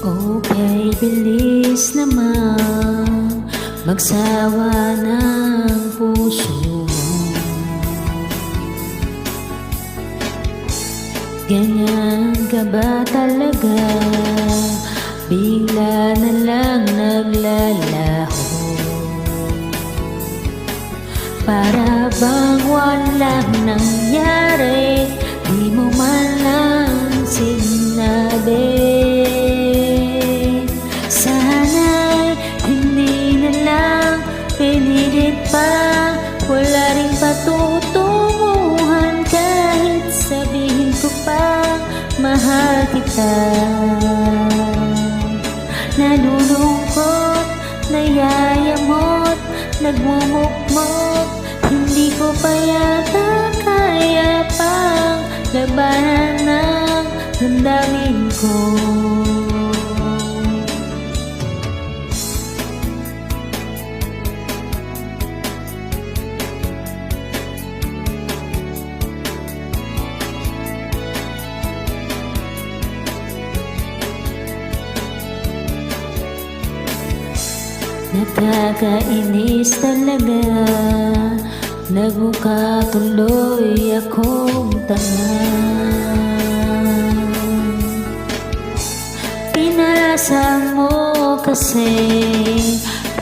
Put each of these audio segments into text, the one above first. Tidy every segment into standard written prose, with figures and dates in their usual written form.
Okay, bilis naman magsawa ng puso mo. Ganyan ka ba talaga? Bigla na lang naglalaho. Para bang walang nangyari, di mo man lang sinabi. Sana'y hindi na lang pinilit pa, wala rin patutunguhan kahit sabihin ko pa mahal kita. Nalulungkot, nayayamot, nagmumukmok, hindi ko pa yata kaya pang labanan ng damdamin ko. Nakakainis talaga, nagmukha tuloy akong tanga. Pinasa mo kasi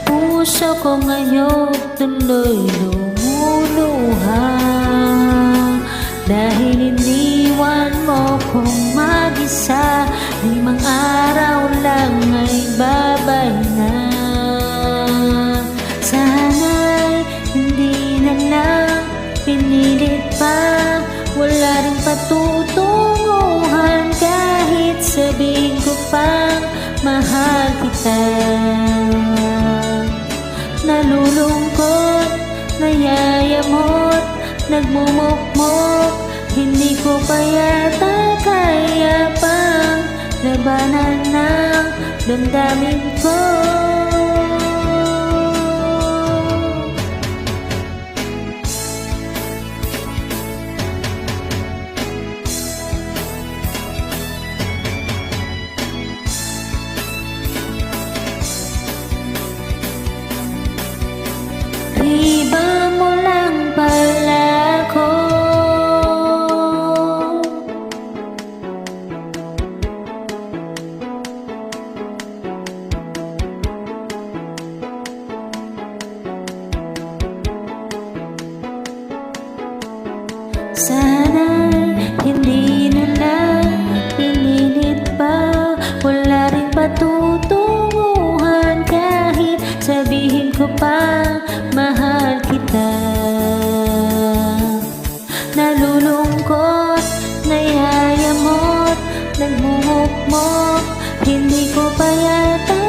puso ko ngayon tuloy lumuluha. Dahil iniwan mo kong mag-isa, 5 araw lang ay babay na. Sana'y hindi na lang pinilit pa, wala rin patutunguhan kahit sabihin ko pang mahal kita. Nalulungkot, nayayamot, nagmumukmok, hindi ko pa yata kaya pang labanan ng damdamin ko. Iba mo lang pala ko. Sana'y hindi na lang pinilit pa, wala rin patutunguhan kahit sabihin ko pa mahal kita. Nalulungkot, nayayamot, nagmumukmok, hindi ko pa yata